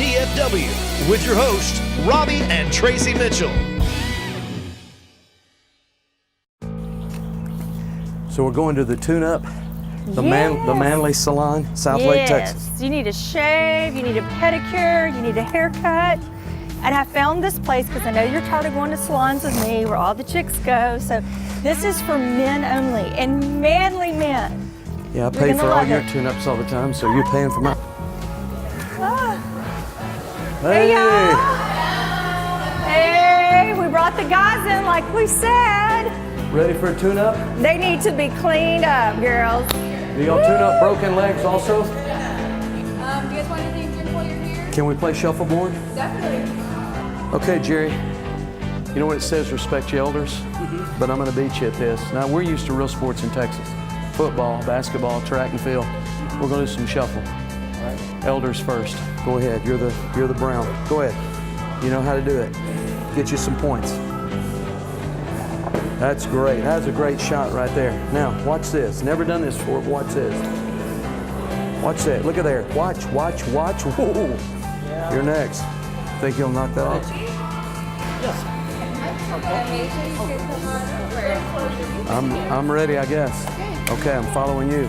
DFW with your hosts, Robbie and Tracy Mitchell. So we're going to the tune-up, the Manly Salon, Southlake, Texas. You need a shave, you need a pedicure, you need a haircut. And I found this place because I know you're tired of going to salons with me where all the chicks go. So this is for men only and manly men. Yeah, I pay for all your tune-ups all the time, so you're paying for mine. Hey, y'all. Hey, we brought the guys in like we said. Ready for a tune-up? They need to be cleaned up, girls. Do y'all tune up broken legs also? Do you guys want anything to drink while you're here? Can we play shuffleboard? Definitely. Okay, Jerry. You know what it says, respect your elders? But I'm going to beat you at this. Now, we're used to real sports in Texas. Football, basketball, track and field. We're going to do some shuffle. All right. Elders first. Go ahead. You're the brown. Go ahead. You know how to do it. Get you some points. That's great. That's a great shot right there. Now, watch this. Never done this before. Watch this. Watch that. Look at there. Watch, watch, watch. Whoa. Yeah. You're next. Think you'll knock that off? Yes. I'm ready, I guess. Okay, I'm following you.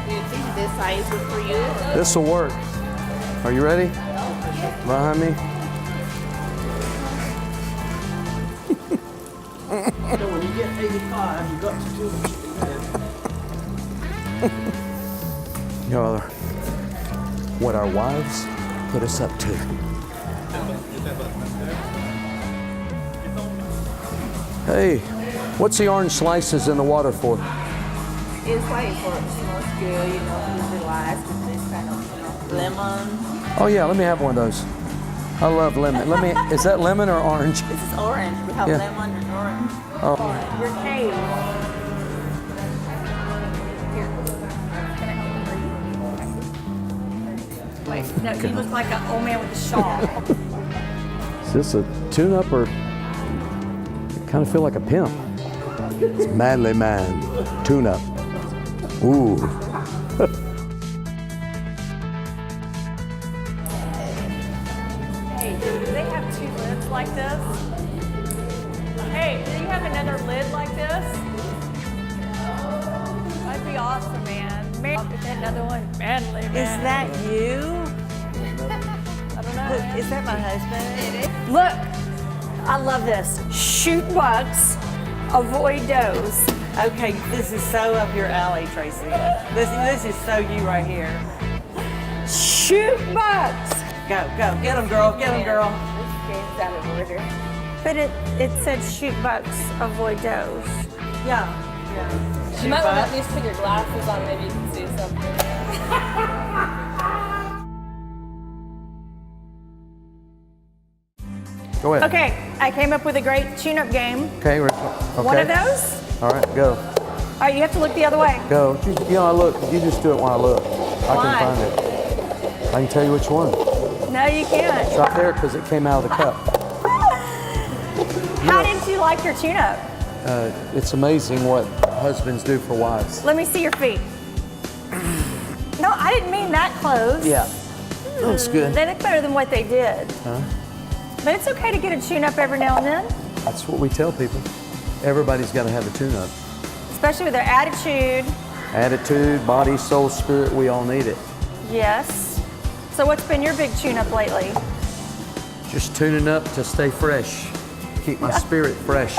Do you think this size is for you? This will work. Are you ready? Behind me? So when you get 85, you got to do what You know, what our wives put us up to. Hey, what's the orange slices in the water for? It's like for a small scale, you know, you relax with this kind of lemon. Oh yeah, let me have one of those. I love lemon. Is that lemon or orange? This is orange. We have lemon and orange. Oh. Your cave. Wait, no, you look like an old man with a shawl. Is this a tune-up or I kind of feel like a pimp? It's Manly Man tune-up. Ooh. Hey, do they have two lids like this? Hey, do you have another lid like this? That'd be awesome, man. Another one, Manly Man. Is that you? I don't know. Is that my husband? Look, I love this. Shoot bucks, avoid does. Okay, this is so up your alley, Tracy. This is so you right here. Shoot bucks. Go, go, get them, girl, get them, girl. This game's out of order. But it said shoot bucks, avoid does. Yeah. You might want to at least put your glasses on, maybe you can see something. Go ahead. Okay, I came up with a great tune-up game. Okay. Okay. One of those? All right, go. All right, you have to look the other way. Go. You know, I look. You just do it when I look. I Why? can find it. I can tell you which one. No, you can't. It's right there because it came out of the cup. How did you like your tune-up? It's amazing what husbands do for wives. Let me see your feet. No, I didn't mean that close. Yeah. Looks good. They look better than what they did. Huh? But it's okay to get a tune-up every now and then, That's what we tell people. Everybody's got to have a tune-up. especially with their attitude. Attitude, body, soul, spirit, we all need it. Yes. So what's been your big tune-up lately? Just tuning up to stay fresh. Keep my spirit fresh.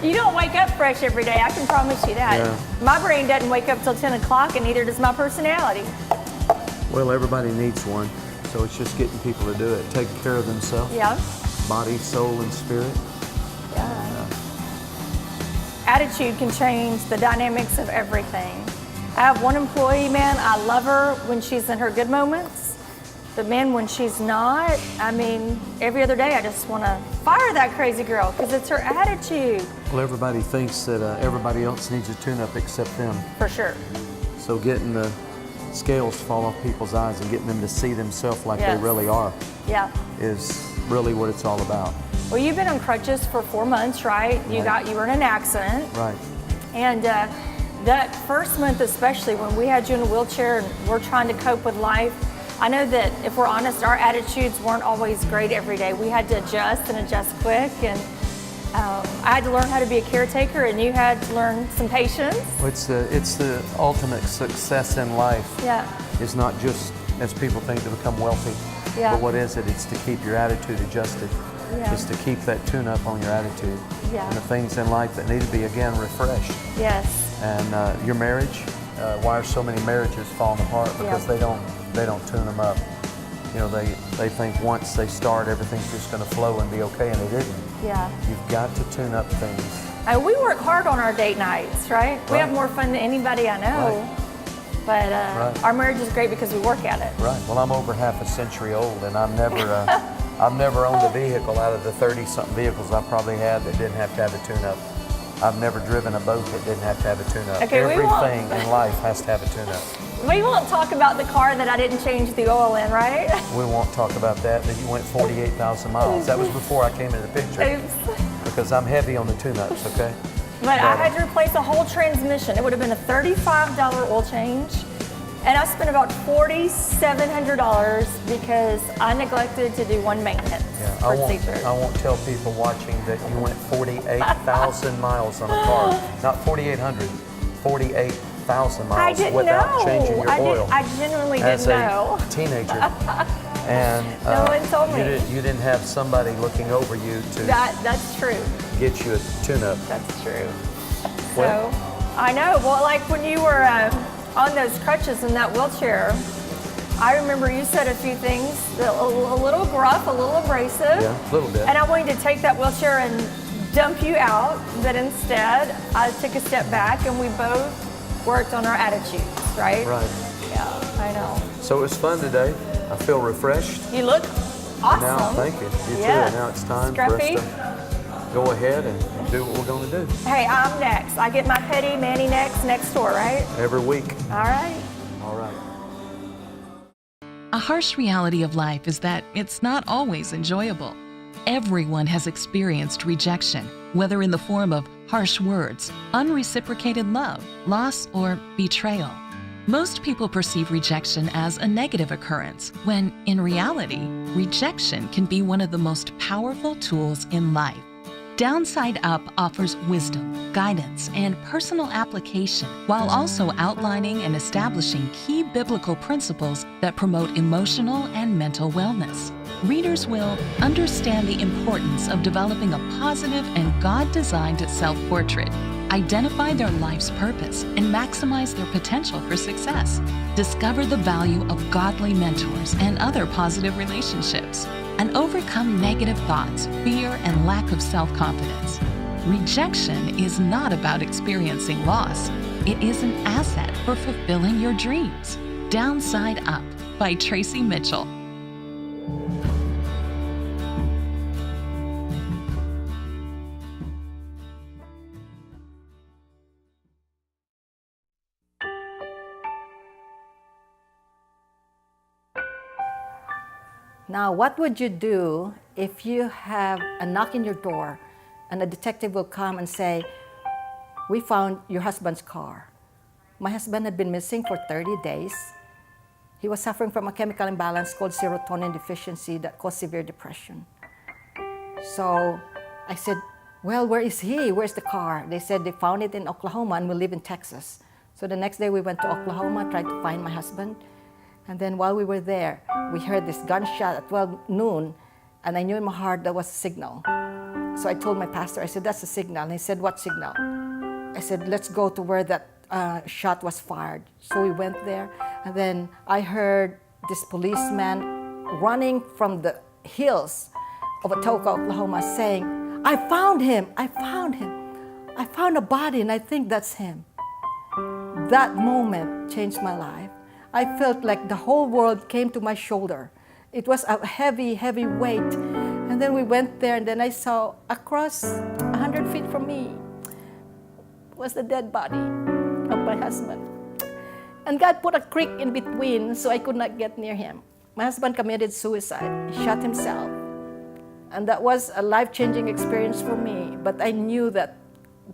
You don't wake up fresh every day, I can promise you that. Yeah. My brain doesn't wake up till 10 o'clock and neither does my personality. Well, everybody needs one. So it's just getting people to do it. Taking care of themselves. Yeah. Body, soul, and spirit. Yeah. Attitude can change the dynamics of everything. I have one employee, man, I love her when she's in her good moments. But man, when she's not, I mean, every other day I just want to fire that crazy girl because it's her attitude. Well, everybody thinks that everybody else needs a tune-up except them. For sure. So getting the scales to fall off people's eyes and getting them to see themselves like Yes. they really are Yeah. is really what it's all about. Well, you've been on crutches for 4 months, right? You were in an accident. Right. And that first month especially, when we had you in a wheelchair and we're trying to cope with life, I know that if we're honest, our attitudes weren't always great every day. We had to adjust and adjust quick, and I had to learn how to be a caretaker, and you had to learn some patience. It's the ultimate success in life. Yeah. Is not just, as people think, to become wealthy. Yeah. But what is it? It's to keep your attitude adjusted. Yeah. It's to keep that tune-up on your attitude. Yeah. And the things in life that need to be, again, refreshed. Yes. And your marriage, why are so many marriages falling apart? Because they don't tune them up. You know, they think once they start, everything's just going to flow and be okay, and it isn't. Yeah. You've got to tune up things. We work hard on our date nights, right? We have more fun than anybody I know. Right. But Right. our marriage is great because we work at it. Right. Well, I'm over half a century old, and I've never owned a vehicle out of the 30-something vehicles I probably had that didn't have to have a tune-up. I've never driven a boat that didn't have to have a tune-up. Okay, everything in life has to have a tune-up. We won't talk about the car that I didn't change the oil in, right? We won't talk about that you went 48,000 miles. That was before I came into the picture. Oops. Because I'm heavy on the tune-ups, okay? But I had to replace a whole transmission. It would have been a $35 oil change. And I spent about $4,700 because I neglected to do one maintenance procedure. I won't tell people watching that you went 48,000 miles on a car. Not 4,800, 48,000 miles without changing your oil. I genuinely didn't know. As a teenager. And no one told me. You didn't have somebody looking over you to That's true. get you a tune-up. That's true. Well, So, I know. Well, like when you were on those crutches in that wheelchair, I remember you said a few things, a little gruff, a little abrasive. Yeah, a little bit. And I wanted to take that wheelchair and dump you out, but instead I took a step back and we both worked on our attitudes, right? Right. Yeah, I know. So it was fun today. I feel refreshed. You look awesome. Now, thank you. You Yeah. too. Now it's time Scruffy. for us to go ahead and do what we're going to do. Hey, I'm next. I get my petty Manny next door, right? Every week. All right. All right. A harsh reality of life is that it's not always enjoyable. Everyone has experienced rejection, whether in the form of harsh words, unreciprocated love, loss, or betrayal. Most people perceive rejection as a negative occurrence, when in reality, rejection can be one of the most powerful tools in life. Downside Up offers wisdom, guidance, and personal application while also outlining and establishing key biblical principles that promote emotional and mental wellness. Readers will understand the importance of developing a positive and God-designed self-portrait, identify their life's purpose, and maximize their potential for success. Discover the value of godly mentors and other positive relationships, and overcome negative thoughts, fear, and lack of self-confidence. Rejection is not about experiencing loss. It is an asset for fulfilling your dreams. Downside Up by Tracy Mitchell. Now, what would you do if you have a knock in your door and a detective will come and say, "We found your husband's car. My husband had been missing for 30 days. He was suffering from a chemical imbalance called serotonin deficiency that caused severe depression." So I said, "Well, where is he? Where's the car?" They said they found it in Oklahoma and we live in Texas. So the next day we went to Oklahoma, tried to find my husband. And then while we were there, we heard this gunshot at 12 noon, and I knew in my heart that was a signal. So I told my pastor, I said, "That's a signal." And he said, "What signal?" I said, "Let's go to where that shot was fired." So we went there, and then I heard this policeman running from the hills of Atoka, Oklahoma, saying, "I found him, I found him. I found a body, and I think that's him." That moment changed my life. I felt like the whole world came to my shoulder. It was a heavy, heavy weight. And then we went there, and then I saw across 100 feet from me was the dead body of my husband. And God put a creek in between so I could not get near him. My husband committed suicide. He shot himself. And that was a life-changing experience for me. But I knew that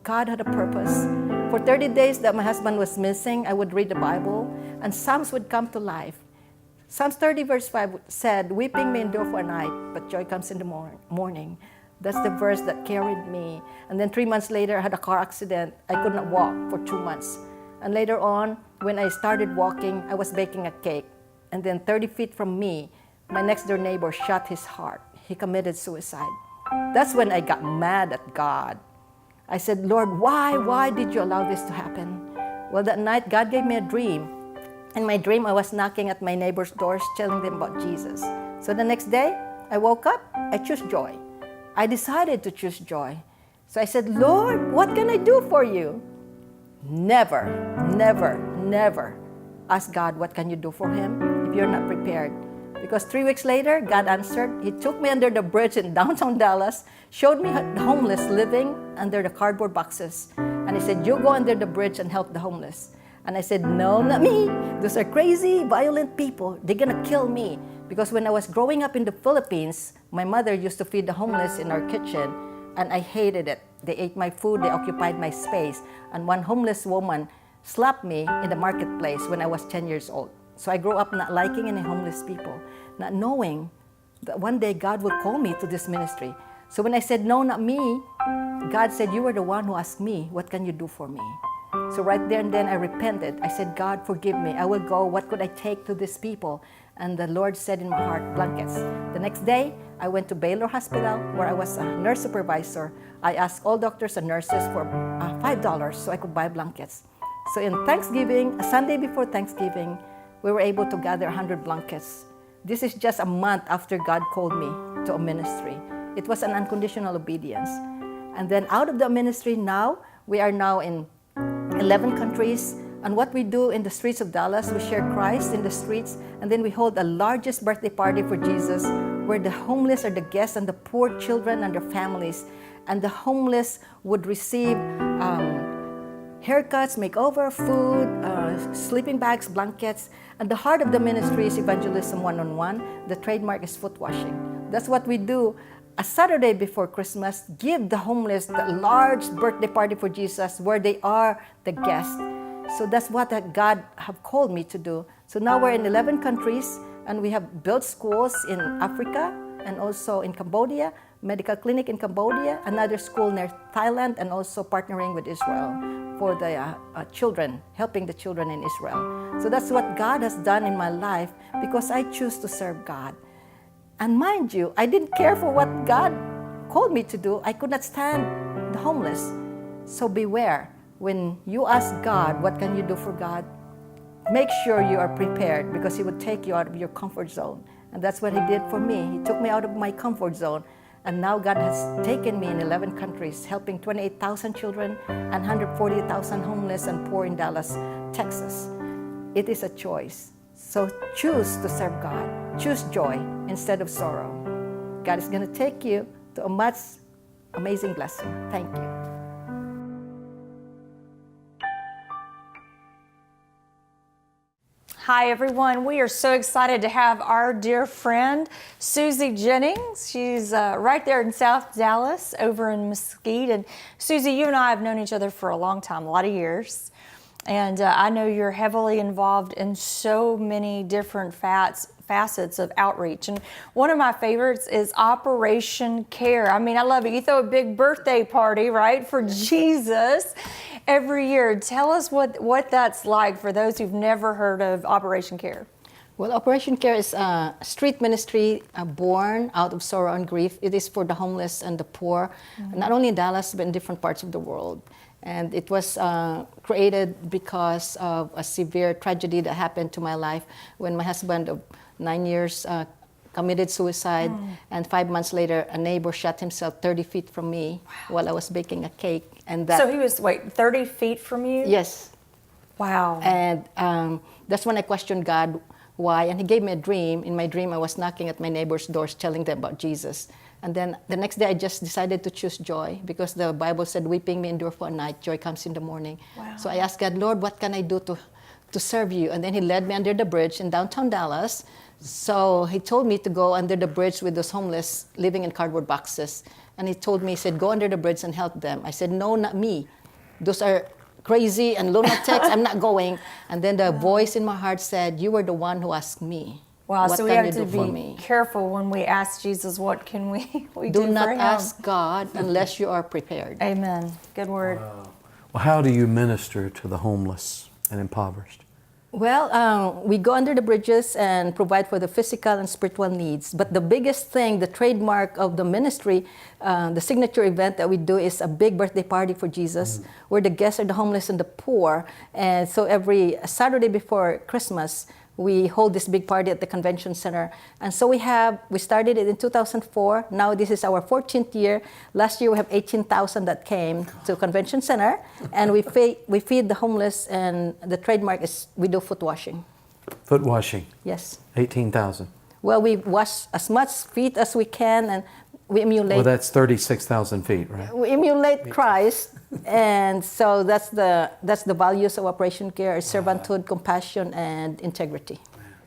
God had a purpose. For 30 days that my husband was missing, I would read the Bible, and Psalms would come to life. Psalms 30 verse 5 said, "Weeping may endure for a night, but joy comes in the morning." That's the verse that carried me. And then 3 months later, I had a car accident. I could not walk for 2 months. And later on, when I started walking, I was baking a cake. And then 30 feet from me, my next door neighbor shot his heart. He committed suicide. That's when I got mad at God. I said, "Lord, why did you allow this to happen?" Well, that night, God gave me a dream. In my dream, I was knocking at my neighbor's doors, telling them about Jesus. So the next day, I woke up, I chose joy. I decided to choose joy. So I said, "Lord, what can I do for you?" Never, never, never ask God, what can you do for him if you're not prepared? Because 3 weeks later, God answered. He took me under the bridge in downtown Dallas, showed me the homeless living under the cardboard boxes. And he said, "You go under the bridge and help the homeless." And I said, "No, not me. Those are crazy, violent people. They're going to kill me." Because when I was growing up in the Philippines, my mother used to feed the homeless in our kitchen, and I hated it. They ate my food, they occupied my space. And one homeless woman slapped me in the marketplace when I was 10 years old. So I grew up not liking any homeless people, not knowing that one day God would call me to this ministry. So when I said, "No, not me," God said, "You were the one who asked me, what can you do for me?" So right there and then I repented. I said, "God, forgive me. I will go. What could I take to these people?" And the Lord said in my heart, "Blankets." The next day, I went to Baylor Hospital where I was a nurse supervisor. I asked all doctors and nurses for $5 so I could buy blankets. So in Thanksgiving, a Sunday before Thanksgiving, we were able to gather 100 blankets. This is just a month after God called me to a ministry. It was an unconditional obedience. And then out of the ministry now, we are now in 11 countries. And what we do in the streets of Dallas, we share Christ in the streets, and then we hold the largest birthday party for Jesus, where the homeless are the guests and the poor children and their families. And the homeless would receive haircuts, makeover, food, sleeping bags, blankets. And the heart of the ministry is evangelism one-on-one. The trademark is foot washing. That's what we do. A Saturday before Christmas, give the homeless the large birthday party for Jesus where they are the guests. So that's what God have called me to do. So now we're in 11 countries, and we have built schools in Africa and also in Cambodia, medical clinic in Cambodia, another school near Thailand, and also partnering with Israel for the children, helping the children in Israel. So that's what God has done in my life because I choose to serve God. And mind you, I didn't care for what God called me to do. I could not stand the homeless. So beware. When you ask God, what can you do for God? Make sure you are prepared because He would take you out of your comfort zone. And that's what He did for me. He took me out of my comfort zone. And now God has taken me in 11 countries, helping 28,000 children and 140,000 homeless and poor in Dallas, Texas. It is a choice. So choose to serve God. Choose joy instead of sorrow. God is going to take you to a much amazing blessing. Thank you. Hi, everyone. We are so excited to have our dear friend, Susie Jennings. She's right there in South Dallas over in Mesquite. And Susie, you and I have known each other for a long time, a lot of years. And I know you're heavily involved in so many different facets of outreach. And one of my favorites is Operation Care. I mean, I love it. You throw a big birthday party, right, for Jesus every year. Tell us what that's like for those who've never heard of Operation Care. Well, Operation Care is a street ministry born out of sorrow and grief. It is for the homeless and the poor, not only in Dallas, but in different parts of the world. And it was created because of a severe tragedy that happened to my life when my husband of 9 years committed suicide. And 5 months later, a neighbor shot himself 30 feet from me while I was baking a cake. And that, so he was, 30 feet from you? Yes. Wow. And that's when I questioned God, why. And He gave me a dream. In my dream, I was knocking at my neighbor's doors, telling them about Jesus. And then the next day, I just decided to choose joy because the Bible said, weeping may endure for a night, joy comes in the morning. Wow. So I asked God, Lord, what can I do to serve you. And then he led me under the bridge in downtown Dallas. So he told me to go under the bridge with those homeless living in cardboard boxes. And he told me, he said, go under the bridge and help them. I said, no, not me. Those are crazy and lunatics. I'm not going. And then the voice in my heart said, you were the one who asked me. Wow, What so we can have you to do for be me? careful when we ask Jesus, what can we do Do not for him? ask God unless you are prepared. Amen. Good word. Well, how do you minister to the homeless and impoverished? Well, we go under the bridges and provide for the physical and spiritual needs. But the biggest thing, the trademark of the ministry, the signature event that we do is a big birthday party for Jesus, where the guests are the homeless and the poor. And so every Saturday before Christmas, we hold this big party at the convention center. And so we started it in 2004. Now this is our 14th year. Last year we have 18,000 that came to convention center. And we feed the homeless, and the trademark is we do foot washing. Foot washing, Yes. 18,000. Well, we wash as much feet as we can, and we emulate. Well, that's 36,000 feet, right? We emulate Christ, and so that's the values of Operation Care: servanthood, compassion, and integrity.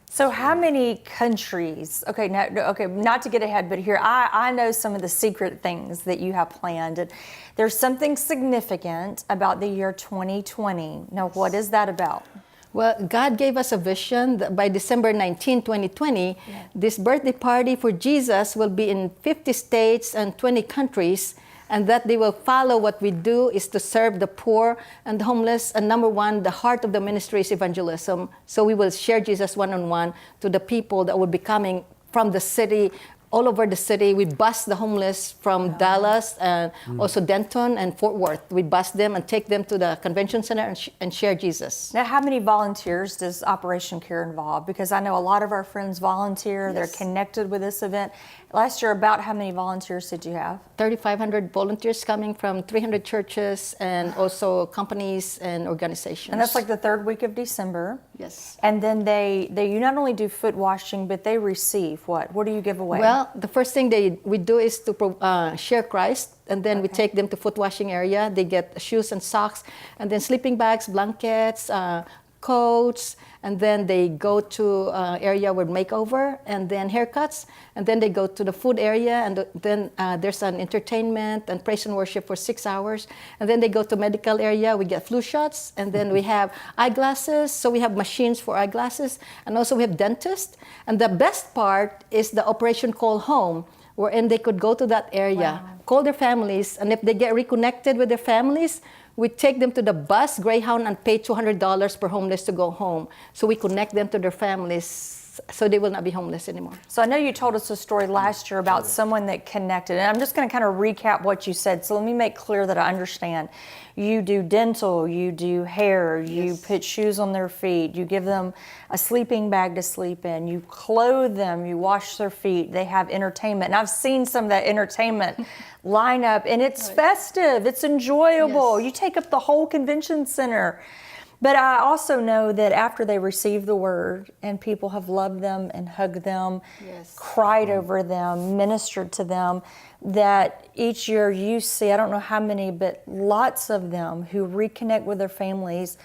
So how many countries, okay, not to get ahead, but here, I know some of the secret things that you have planned. And there's something significant about the year 2020. Now, what is that about? Well, God gave us a vision that by December 19, 2020, this birthday party for Jesus will be in 50 states and 20 countries, and that they will follow what we do is to serve the poor and the homeless. And number one, the heart of the ministry is evangelism. So we will share Jesus one-on-one to the people that will be coming from the city, all over the city. We bus the homeless from Dallas and also Denton and Fort Worth. We bus them and take them to the convention center and share Jesus. Now, how many volunteers does Operation Care involve? Because I know a lot of our friends volunteer. They're connected with this event. Last year, about how many volunteers did you have? 3,500 volunteers coming from 300 churches and also companies and organizations. And that's like the third week of December. Yes. And then you not only do foot washing, but they receive what? What do you give away? Well, the first thing we do is to share Christ, and then we take them to foot washing area. They get shoes and socks, and then sleeping bags, blankets, coats, and then they go to area with makeover, and then haircuts, and then they go to the food area, and then there's an entertainment and praise and worship for 6 hours, and then they go to medical area. We get flu shots, and then we have eyeglasses. So we have machines for eyeglasses, and also we have dentists. And the best part is the Operation Call Home, wherein they could go to that area, call their families, and if they get reconnected with their families, we take them to the bus, Greyhound, and pay $200 per homeless to go home. So we connect them to their families so they will not be homeless anymore. So I know you told us a story last year about someone that connected, and I'm just going to kind of recap what you said. So let me make clear that I understand. You do dental, you do hair, you put shoes on their feet, you give them a sleeping bag to sleep in, you clothe them, you wash their feet, they have entertainment. And I've seen some of that entertainment line up, and it's festive, it's enjoyable. You take up the whole convention center. But I also know that after they receive the word and people have loved them and hugged them, cried over them, ministered to them, that each year you see, I don't know how many, but lots of them who reconnect with their families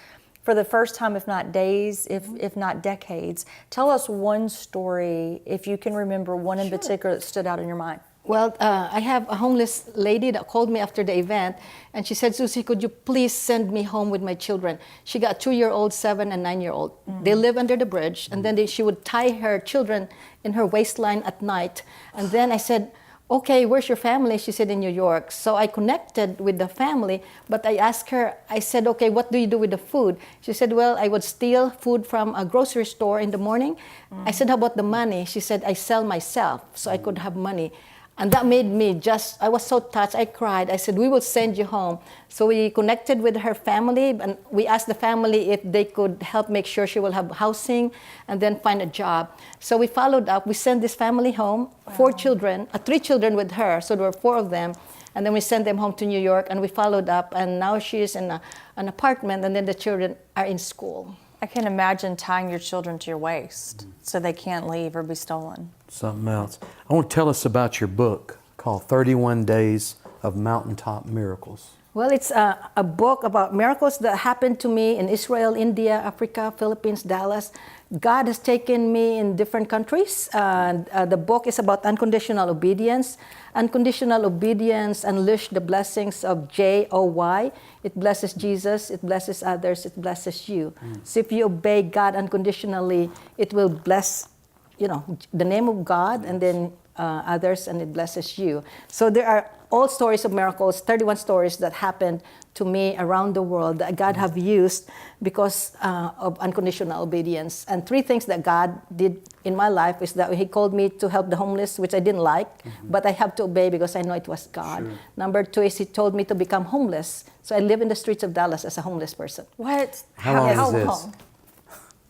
for the first time, if not days, if not decades. Tell us one story, if you can remember one in particular that stood out in your mind. Well, I have a homeless lady that called me after the event, and she said, Susie, could you please send me home with my children? She got 2-year-old, 7 and 9-year-old. They live under the bridge, and then she would tie her children in her waistline at night. And then I said, okay, where's your family? She said, in New York. So I connected with the family, but I asked her, I said, okay, what do you do with the food? She said, well, I would steal food from a grocery store in the morning. I said, how about the money? She said, I sell myself so I could have money. And that made me I was so touched, I cried. I said, we will send you home. So we connected with her family, and we asked the family if they could help make sure she will have housing and then find a job. So we followed up. We sent this family home, 4 children, 3 children with her, so there were 4 of them. And then we sent them home to New York, and we followed up, and now she is in an apartment, and then the children are in school. I can imagine tying your children to your waist so they can't leave or be stolen. Something else. I want to tell us about your book called 31 Days of Mountaintop Miracles. Well, it's a book about miracles that happened to me in Israel, India, Africa, Philippines, Dallas. God has taken me in different countries. The book is about unconditional obedience. Unconditional obedience unleash the blessings of Joy. It blesses Jesus, it blesses others, it blesses you. So if you obey God unconditionally, it will bless, the name of God and then others, and it blesses you. So there are all stories of miracles, 31 stories that happened to me around the world that God have used because of unconditional obedience. And 3 things that God did in my life is that He called me to help the homeless, which I didn't like, but I have to obey because I know it was God. Sure. Number 2 is He told me to become homeless. So I live in the streets of Dallas as a homeless person. What? How long is this?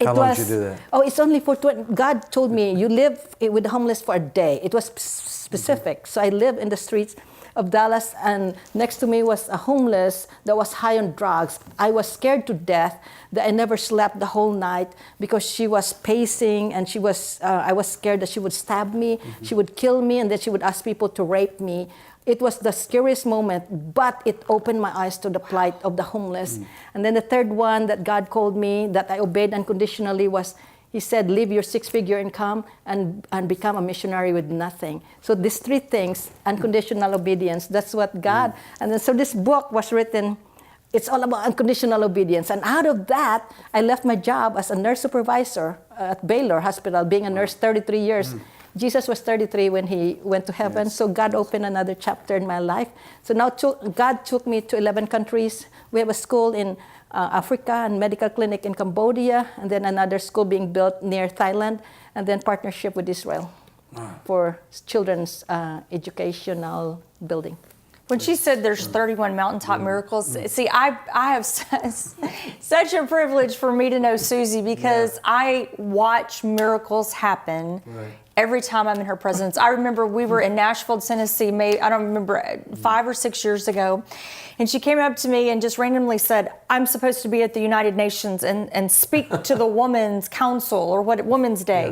How long did you do that? Oh, it's only for 20. God told me, you live with the homeless for a day. It was specific. So I live in the streets of Dallas, and next to me was a homeless that was high on drugs. I was scared to death that I never slept the whole night because she was pacing, and I was scared that she would stab me, she would kill me, and then she would ask people to rape me. It was the scariest moment, but it opened my eyes to the plight of the homeless. And then the third one that God called me, that I obeyed unconditionally, was He said, leave your 6-figure income and become a missionary with nothing. So these 3 things, unconditional obedience, that's what God, and then so this book was written, it's all about unconditional obedience. And out of that, I left my job as a nurse supervisor at Baylor Hospital, being a nurse 33 years. Jesus was 33 when He went to heaven, so God opened another chapter in my life. So now God took me to 11 countries. We have a school in Africa and medical clinic in Cambodia, and then another school being built near Thailand, and then partnership with Israel for children's educational building. When she said there's 31 mountaintop miracles, see, I have such a privilege for me to know Susie because I watch miracles happen every time I'm in her presence. I remember we were in Nashville, Tennessee, I don't remember, 5 or 6 years ago, and she came up to me and just randomly said, I'm supposed to be at the United Nations and speak to the Women's Council or Women's Day.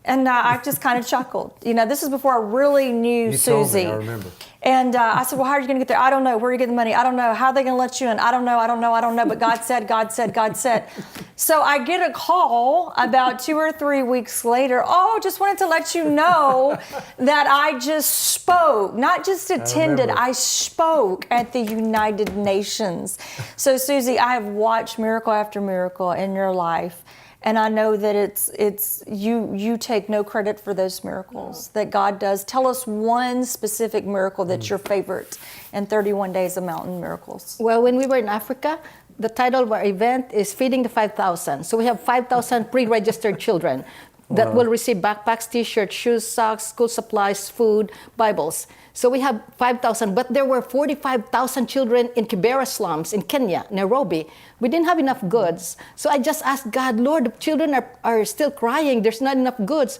And I just kind of chuckled. This is before I really knew Susie. Told me, I remember. And I said, well, how are you going to get there? I don't know. Where are you getting the money? I don't know. How are they going to let you in? I don't know. But God said, God said, God said. So I get a call about 2 or 3 weeks later. Oh, just wanted to let you know that I just spoke, not just attended. I spoke at the United Nations. So Susie, I have watched miracle after miracle in your life. And I know that it's you take no credit for those miracles that God does. Tell us one specific miracle that's your favorite in 31 Days of Mountain Miracles. Well, when we were in Africa, the title of our event is Feeding the 5,000. So we have 5,000 pre-registered children that will receive backpacks, t-shirts, shoes, socks, school supplies, food, Bibles. So we have 5,000, but there were 45,000 children in Kibera slums in Kenya, Nairobi. We didn't have enough goods. So I just asked God, Lord, the children are still crying. There's not enough goods.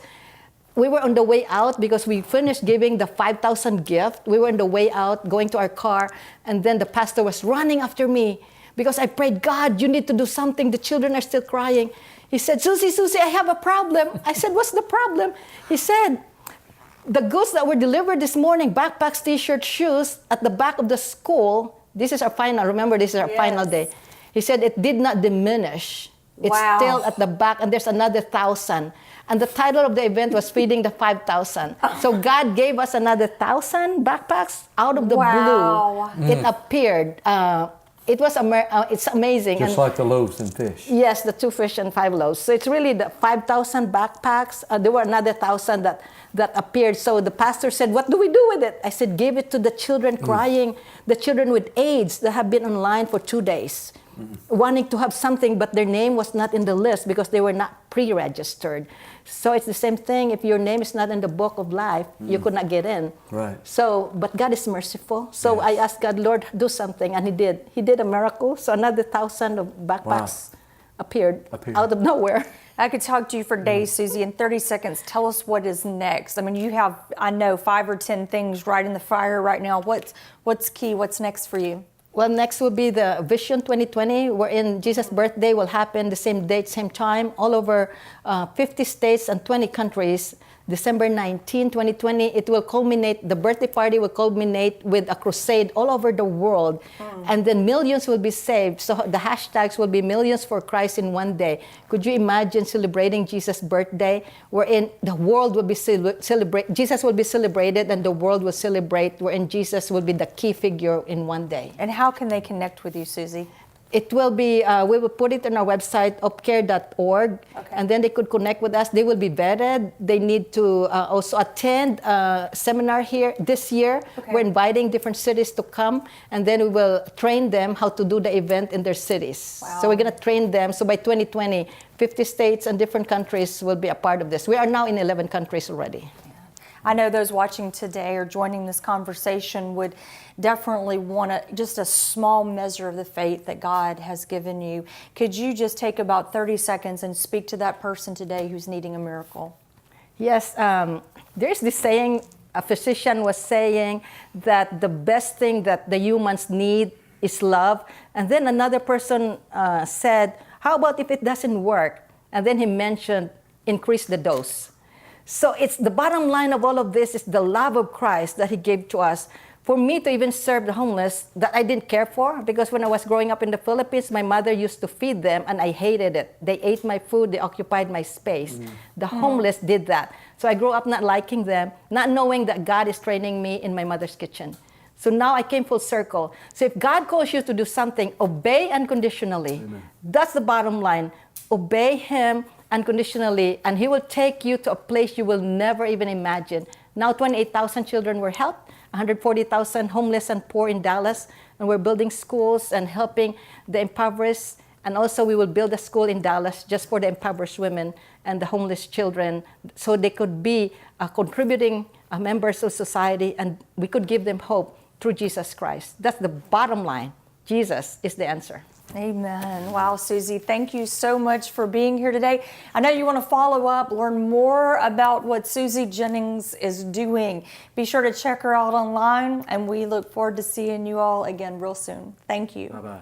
We were on the way out because we finished giving the 5,000 gift. We were on the way out, going to our car, and then the pastor was running after me because I prayed, God, you need to do something. The children are still crying. He said, Susie, I have a problem. I said, what's the problem? He said, the goods that were delivered this morning, backpacks, t-shirts, shoes, at the back of the school, this is our final, remember this is our final day. He said it did not diminish. It's still at the back, and there's another 1,000. And the title of the event was Feeding the 5,000. So God gave us another 1,000 backpacks out of the blue. It appeared. It was it's amazing. Just like the loaves and fish. Yes, the 2 fish and 5 loaves. So it's really the 5,000 backpacks. There were another 1,000 that appeared. So the pastor said, what do we do with it? I said, give it to the children crying, the children with AIDS that have been online for 2 days, wanting to have something, but their name was not in the list because they were not pre-registered. So it's the same thing. If your name is not in the book of life, you could not get in. Right. So, but God is merciful. So I asked God, Lord, do something, and He did. He did a miracle. So another 1,000 of backpacks appeared out of nowhere. I could talk to you for days, Susie. In 30 seconds, tell us what is next. I mean, you have, I know, 5 or 10 things right in the fire right now. What's key? What's next for you? Well, next will be the Vision 2020, wherein Jesus' birthday will happen the same date, same time, all over 50 states and 20 countries. December 19, 2020, it will culminate, the birthday party will culminate with a crusade all over the world. And then millions will be saved. So the hashtags will be Millions for Christ in one day. Could you imagine celebrating Jesus' birthday, wherein the world will be Jesus will be celebrated and the world will celebrate, wherein Jesus will be the key figure in one day. And how can they connect with you, Susie? It will be, we will put it on our website, opcare.org, and then they could connect with us. They will be vetted. They need to also attend a seminar here this year. We're inviting different cities to come, and then we will train them how to do the event in their cities. Wow. So we're going to train them. So by 2020, 50 states and different countries will be a part of this. We are now in 11 countries already. I know those watching today or joining this conversation would definitely want just a small measure of the faith that God has given you. Could you just take about 30 seconds and speak to that person today who's needing a miracle? Yes, there's this saying, a physician was saying that the best thing that the humans need is love. And then another person said, how about if it doesn't work? And then he mentioned, increase the dose. So it's the bottom line of all of this is the love of Christ that he gave to us. For me to even serve the homeless that I didn't care for, because when I was growing up in the Philippines, my mother used to feed them and I hated it. They ate my food, they occupied my space. The homeless did that. So I grew up not liking them, not knowing that God is training me in my mother's kitchen. So now I came full circle. So if God calls you to do something, obey unconditionally. Amen. That's the bottom line. Obey him unconditionally, and he will take you to a place you will never even imagine. Now 28,000 children were helped, 140,000 homeless and poor in Dallas, and we're building schools and helping the impoverished. And also we will build a school in Dallas just for the impoverished women and the homeless children, so they could be contributing members of society, and we could give them hope through Jesus Christ. That's the bottom line. Jesus is the answer. Amen. Wow, Susie, thank you so much for being here today. I know you want to follow up, learn more about what Susie Jennings is doing. Be sure to check her out online, and we look forward to seeing you all again real soon. Thank you. Bye-bye.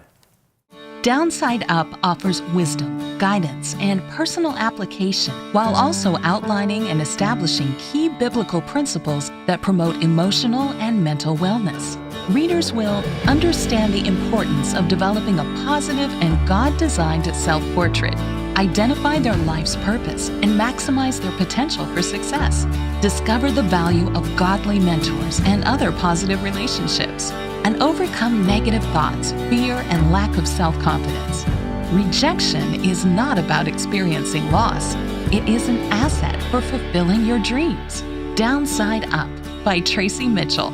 Downside Up offers wisdom, guidance, and personal application while also outlining and establishing key biblical principles that promote emotional and mental wellness. Readers will understand the importance of developing a positive and God-designed self-portrait, identify their life's purpose, and maximize their potential for success. Discover the value of godly mentors and other positive relationships, and overcome negative thoughts, fear, and lack of self-confidence. Rejection is not about experiencing loss. It is an asset for fulfilling your dreams. Downside Up by Tracy Mitchell.